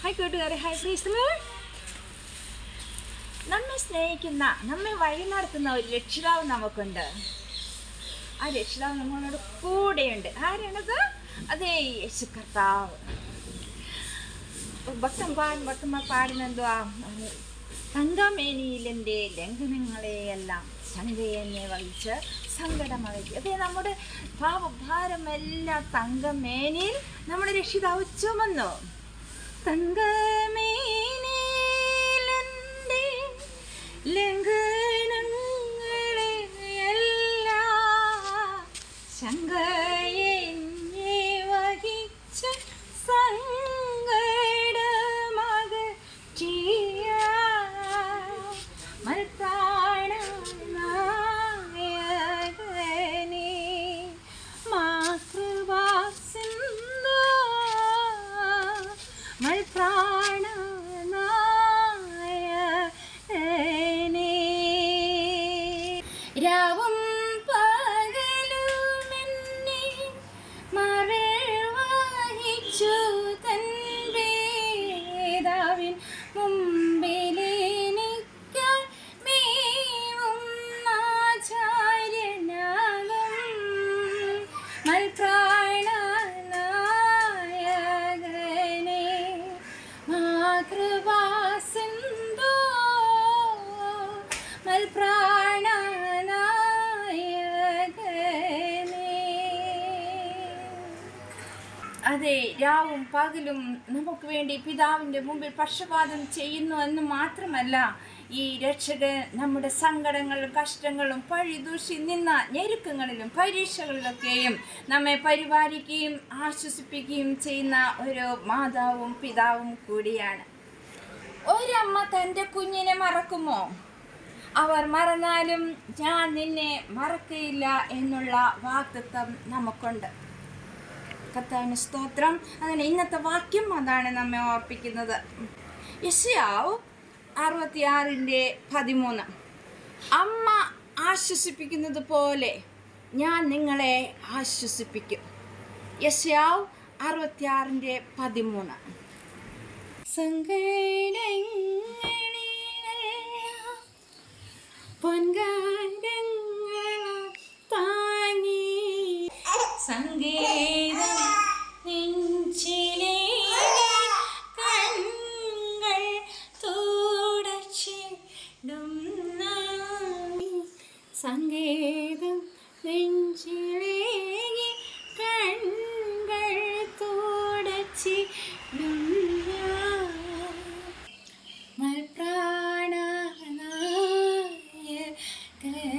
Hi കൂട്ടുകാരെ, hi ഫ്രീസില്. നമ്മെ സ്നേഹിക്കുന്ന, നമ്മെ വഴി നടത്തുന്ന ഒരു രക്ഷിതാവ് നമുക്കുണ്ട്. ആ രക്ഷിതാവ് നമ്മളോട് കൂടെയുണ്ട്. ആരാണത്? അതേ യേശു കർത്താവ്. ഭക്തന്മാർ പാടുന്നെന്തുവാ? തങ്കമേനിയിലെൻ്റെ ലംഘനങ്ങളെയെല്ലാം ശങ്കയെന്നെ വഹിച്ച് സങ്കടമകറ്റി. അതേ, നമ്മുടെ പാപഭാരമെല്ലാം തങ്കമേനിയിൽ നമ്മുടെ രക്ഷിതാവ് ചുമന്നു. തങ്കമേനിയിലെൻ്റെ ലംഘനങ്ങളെയെല്ലാം ശങ്കയെന്നെ വഹിച്ച് സങ്കടമകറ്റിയ മൽപ്രാണനായകനേ, മാതൃവാസിന്ദോ മൽപ്രാണനായകനേ. രാവും പകലുമെന്നെ മറവഹിച്ചു തൻ വേദാവിൻ മുമ്പിലെനിക്കായി മേവുന്ന ആചാര്യനാകും മൽപ്രാണനായകനേ, മാതൃവാസിന്ദോ മൽപ്രാണനായകനേ. അതെ, രാവും പകലും നമുക്ക് വേണ്ടി പിതാവിൻ്റെ മുമ്പിൽ പക്ഷപാതം ചെയ്യുന്നു എന്ന് മാത്രമല്ല, ഈ രക്ഷകൻ നമ്മുടെ സങ്കടങ്ങളും കഷ്ടങ്ങളും പഴിദൂഷി നിന്ന ഞെരുക്കങ്ങളിലും പരീക്ഷകളിലൊക്കെയും നമ്മെ പരിപാലിക്കുകയും ആശ്വസിപ്പിക്കുകയും ചെയ്യുന്ന ഒരു മാതാവും പിതാവും കൂടിയാണ്. ഒരമ്മ തൻ്റെ കുഞ്ഞിനെ മറക്കുമോ? അവർ മറന്നാലും ഞാൻ നിന്നെ മറക്കയില്ല എന്നുള്ള വാഗ്ദത്തം നമുക്കുണ്ട്. കർത്താവിന് സ്തോത്രം. അതിന് ഇന്നത്തെ വാക്യം അതാണ് നമ്മെ ഓർപ്പിക്കുന്നത്. യെശയ്യാവ് 66:13. അമ്മ ആശ്വസിപ്പിക്കുന്നത് പോലെ ഞാൻ നിങ്ങളെ ആശ്വസിപ്പിക്കും. യെശയ്യാവ് 66:13. സങ്കടങ്ങളെല്ലാം പൊൻകാരങ്ങളാൽ താങ്ങി സങ്കേതം നെഞ്ചിലെ കണ്ണുകൾ തുടച്ചിടുന്ന സങ്കേതം നെഞ്ചിലെ കണ്ണുകൾ തുടച്ചിടുന്ന മൽപ്രാണനായകനേ.